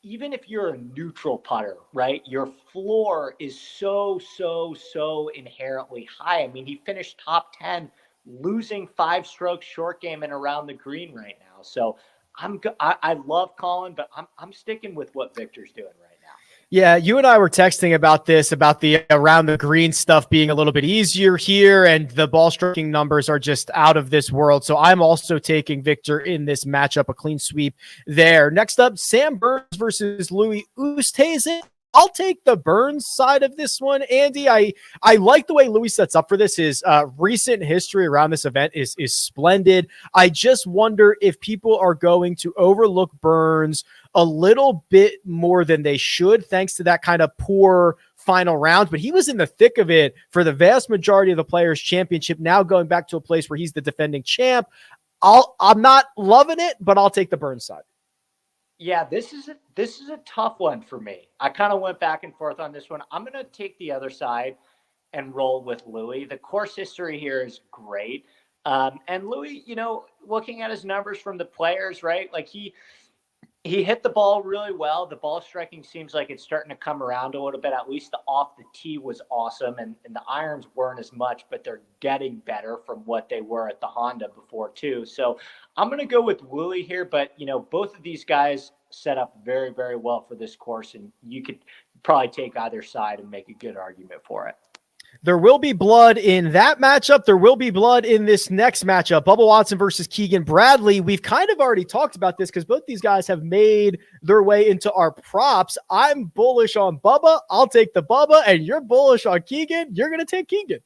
even if you're a neutral putter, right, your floor is so inherently high. I mean, he finished top 10, losing 5 strokes short game and around the green right now. So I love Colin, but I'm sticking with what Victor's doing right now. Yeah, you and I were texting about this, about the around the green stuff being a little bit easier here, and the ball striking numbers are just out of this world. So I'm also taking Victor in this matchup, a clean sweep there. Next up, Sam Burns versus Louis Oosthuizen. I'll take the Burns side of this one, Andy. I like the way Louis sets up for this. His recent history around this event is splendid. I just wonder if people are going to overlook Burns a little bit more than they should, thanks to that kind of poor final round. But he was in the thick of it for the vast majority of the Players' Championship, now going back to a place where he's the defending champ. I'm not loving it, but I'll take the Burns side. Yeah, this is a tough one for me. I kind of went back and forth on this one. I'm going to take the other side and roll with Louis. The course history here is great. And Louis, looking at his numbers from the Players, right? Like he hit the ball really well. The ball striking seems like it's starting to come around a little bit. At least the off the tee was awesome, and the irons weren't as much, but they're getting better from what they were at the Honda before too. So I'm going to go with Louis here, but both of these guys set up very, very well for this course, and you could probably take either side and make a good argument for it. There will be blood in that matchup. There will be blood in this next matchup. Bubba Watson versus Keegan Bradley. We've kind of already talked about this because both these guys have made their way into our props. I'm bullish on Bubba. I'll take the Bubba, and you're bullish on Keegan. You're going to take Keegan.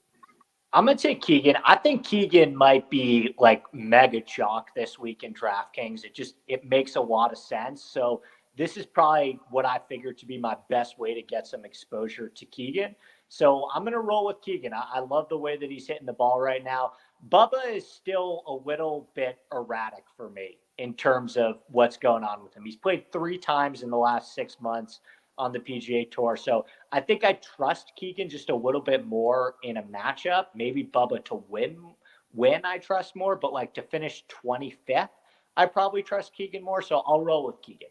I'm going to take Keegan. I think Keegan might be like mega chalk this week in DraftKings. It makes a lot of sense. So this is probably what I figured to be my best way to get some exposure to Keegan. So I'm going to roll with Keegan. I love the way that he's hitting the ball right now. Bubba is still a little bit erratic for me in terms of what's going on with him. He's played 3 times in the last 6 months on the PGA Tour. So I think I trust Keegan just a little bit more in a matchup. Maybe Bubba to win I trust more, but like to finish 25th, I probably trust Keegan more. So I'll roll with Keegan.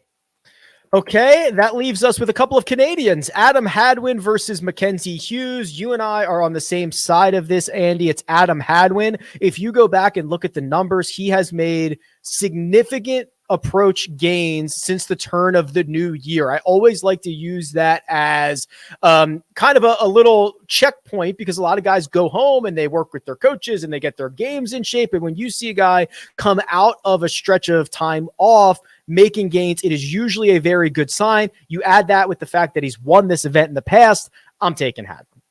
Okay, that leaves us with a couple of Canadians. Adam Hadwin versus Mackenzie Hughes. You and I are on the same side of this, Andy. It's Adam Hadwin. If you go back and look at the numbers, he has made significant approach gains since the turn of the new year. I always like to use that as kind of a little checkpoint, because a lot of guys go home and they work with their coaches and they get their games in shape. And when you see a guy come out of a stretch of time off making gains, it is usually a very good sign. You add that with the fact that he's won this event in the past. I'm taking Hadwin.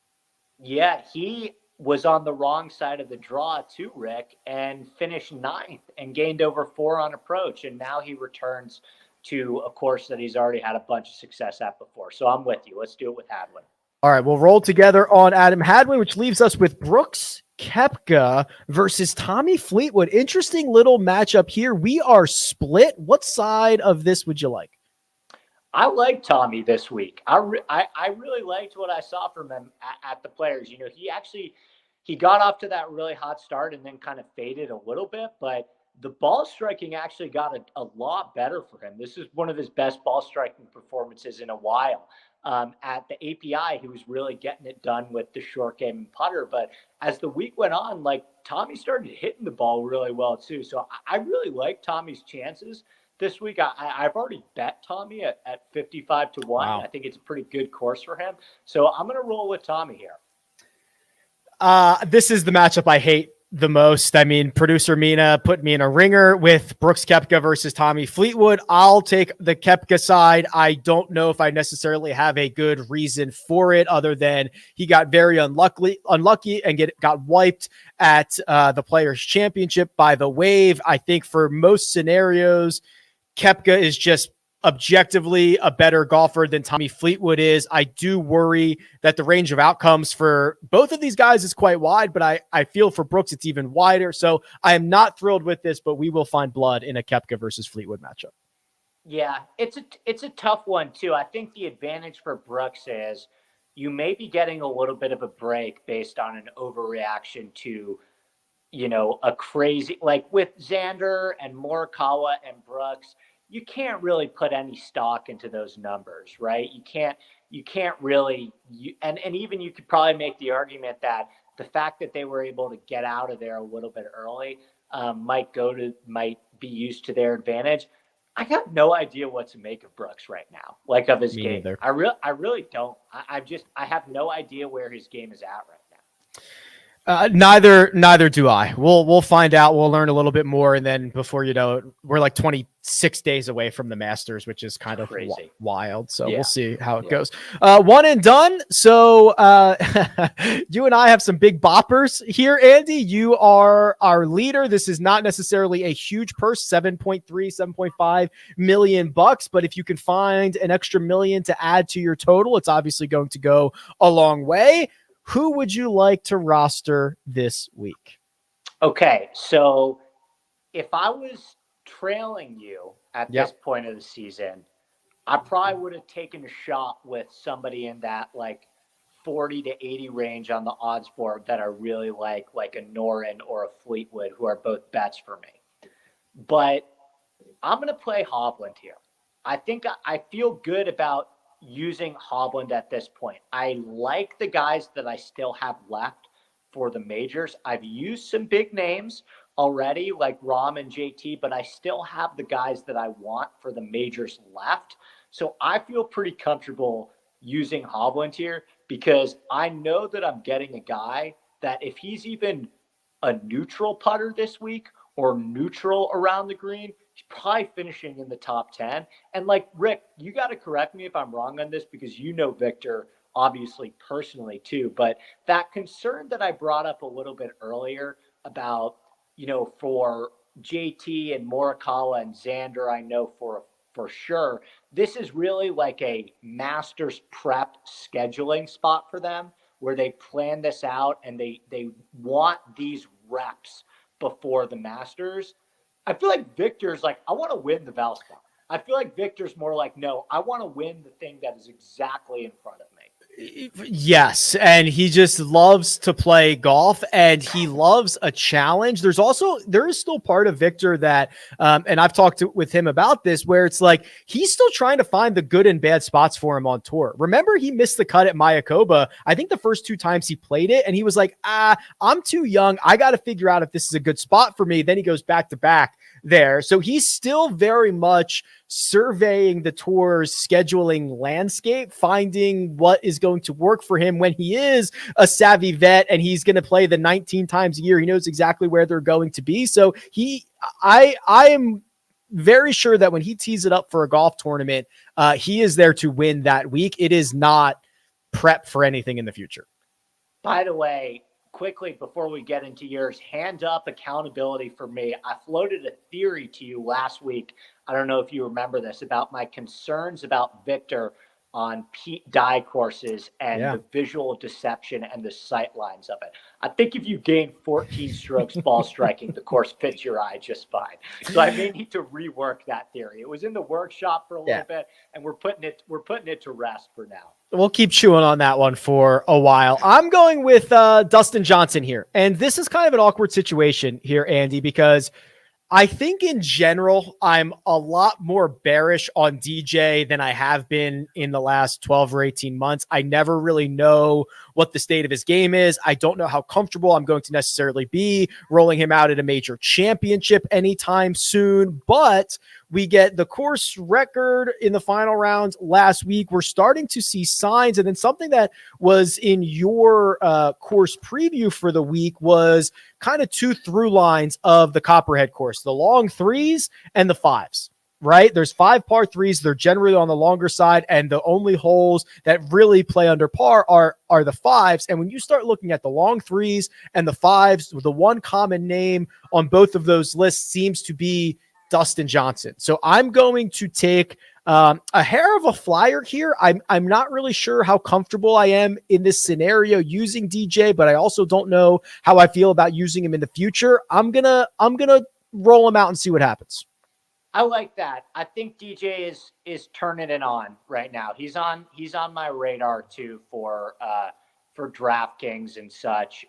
Yeah, he was on the wrong side of the draw too, Rick, and finished 9th and gained over 4 on approach. And now he returns to a course that he's already had a bunch of success at before. So I'm with you. Let's do it with Hadwin. All right, we'll roll together on Adam Hadwin, which leaves us with Brooks Koepka versus Tommy Fleetwood. Interesting little matchup here. We are split. What side of this would you like? I like Tommy this week. I really liked what I saw from him at the Players. He got off to that really hot start and then kind of faded a little bit, but the ball striking actually got a lot better for him. This is one of his best ball striking performances in a while. At the API, he was really getting it done with the short game and putter. But as the week went on, like Tommy started hitting the ball really well too. So I really like Tommy's chances this week. I've already bet Tommy at 55-1. Wow. I think it's a pretty good course for him. So I'm going to roll with Tommy here. This is the matchup I hate the most. I mean, producer Mina put me in a ringer with Brooks Koepka versus Tommy Fleetwood. I'll take the Koepka side. I don't know if I necessarily have a good reason for it other than he got very unlucky and got wiped at the Players Championship by the wave. I think for most scenarios, Koepka is just objectively a better golfer than Tommy Fleetwood is. I do worry that the range of outcomes for both of these guys is quite wide, but I feel for Brooks it's even wider. So I am not thrilled with this, but we will find blood in a Koepka versus Fleetwood matchup. Yeah, it's a tough one too. I think the advantage for Brooks is you may be getting a little bit of a break based on an overreaction to, a crazy, like with Xander and Morikawa and Brooks, you can't really put any stock into those numbers, right? You can't really, and even you could probably make the argument that the fact that they were able to get out of there a little bit early might be used to their advantage. I got no idea what to make of Brooks right now, like of his game. Neither. I really don't. I have no idea where his game is at right now. Neither do I. We'll find out. We'll learn a little bit more, and then before you know it, we're like 26 days away from the Masters, which is kind of wild. So we'll see how it goes. One and done. So you and I have some big boppers here, Andy. You are our leader. This is not necessarily a huge purse, 7.5 million bucks, but if you can find an extra million to add to your total, it's obviously going to go a long way. Who would you like to roster this week? Okay, so if I was trailing you at this point of the season, I probably would have taken a shot with somebody in that like 40 to 80 range on the odds board that I really like a Noren or a Fleetwood, who are both bets for me. But I'm going to play Hovland here. I think I feel good about using Hovland at this point. I like the guys that I still have left for the majors. I've used some big names already, like Rahm and JT, but I still have the guys that I want for the majors left. So I feel pretty comfortable using Hovland here because I know that I'm getting a guy that if he's even a neutral putter this week or neutral around the green, he's probably finishing in the top 10. And like, Rick, you got to correct me if I'm wrong on this because you know Victor obviously personally too. But that concern that I brought up a little bit earlier about, for JT and Morikawa and Xander, I know for sure, this is really like a Masters prep scheduling spot for them where they plan this out and they want these reps before the Masters. I feel like Victor's like, I want to win the Valspar. I feel like Victor's more like, no, I want to win the thing that is exactly in front of me. Yes, and he just loves to play golf, and he loves a challenge. There is still part of Victor that, and I've talked with him about this, where it's like he's still trying to find the good and bad spots for him on tour. Remember, he missed the cut at Mayakoba, I think the first 2 times he played it, and he was like, I'm too young. I got to figure out if this is a good spot for me. Then he goes back to back there. So he's still very much surveying the tour's scheduling landscape, finding what is going to work for him when he is a savvy vet and he's going to play the 19 times a year. He knows exactly where they're going to be. So I am very sure that when he tees it up for a golf tournament, he is there to win that week. It is not prep for anything in the future. By the way, quickly before we get into yours, hand up accountability for me. I floated a theory to you last week. I don't know if you remember this, about my concerns about Victor on Pete Dye courses and the visual deception and the sight lines of it. I think if you gain 14 strokes ball striking, the course fits your eye just fine. So I may need to rework that theory. It was in the workshop for a little bit, and we're putting it to rest for now. We'll keep chewing on that one for a while. I'm going with Dustin Johnson here. And this is kind of an awkward situation here, Andy, because I think in general, I'm a lot more bearish on DJ than I have been in the last 12 or 18 months. I never really know what the state of his game is. I don't know how comfortable I'm going to necessarily be rolling him out at a major championship anytime soon. But We get the course record in the final rounds last week. We're starting to see signs. And then something that was in your course preview for the week was kind of two through lines of the Copperhead course, the long threes and the fives. Right? There's 5 par threes. They're generally on the longer side, and the only holes that really play under par are the fives. And when you start looking at the long threes and the fives, the one common name on both of those lists seems to be Dustin Johnson. So I'm going to take a hair of a flyer here. I'm not really sure how comfortable I am in this scenario using DJ, but I also don't know how I feel about using him in the future. I'm gonna roll him out and see what happens. I like that. I think DJ is turning it on right now. He's on my radar too for DraftKings and such.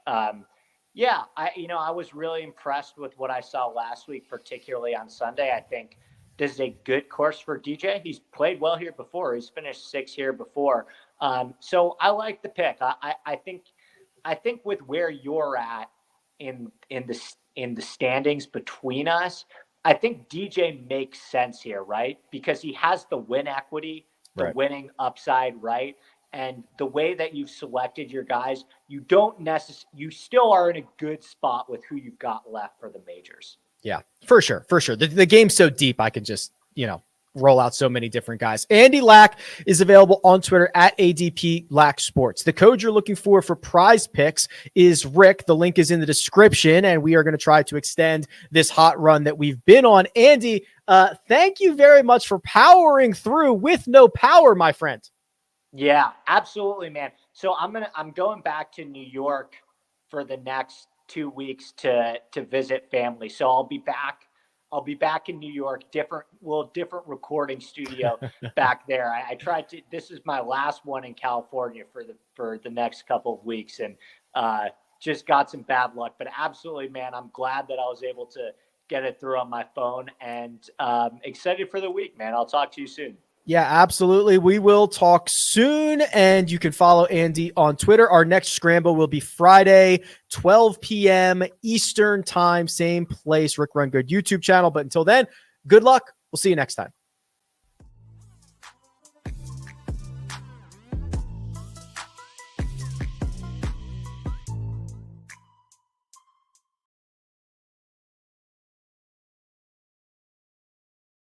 Yeah, I was really impressed with what I saw last week, particularly on Sunday. I think this is a good course for DJ. He's played well here before. He's finished 6th here before. So I like the pick. I think with where you're at in the standings between us, I think DJ makes sense here, right? Because he has the win equity, the winning upside, right? And the way that you've selected your guys, you still are in a good spot with who you've got left for the majors. Yeah, for sure. The game's so deep, I can just, roll out so many different guys. Andy Lack is available on Twitter at ADP Lack Sports. The code you're looking for PrizePicks is Rick. The link is in the description, and we are going to try to extend this hot run that we've been on. Andy, thank you very much for powering through with no power, my friend. Yeah, absolutely, man. So I'm going back to New York for the next 2 weeks to visit family. So I'll be back in New York, different recording studio back there. I tried to, this is my last one in California for the next couple of weeks, and just got some bad luck, but absolutely, man, I'm glad that I was able to get it through on my phone, and excited for the week, man. I'll talk to you soon. Yeah, absolutely. We will talk soon, and you can follow Andy on Twitter. Our next Scramble will be Friday, 12 p.m. Eastern time, same place, Rick Run Good YouTube channel. But until then, good luck. We'll see you next time.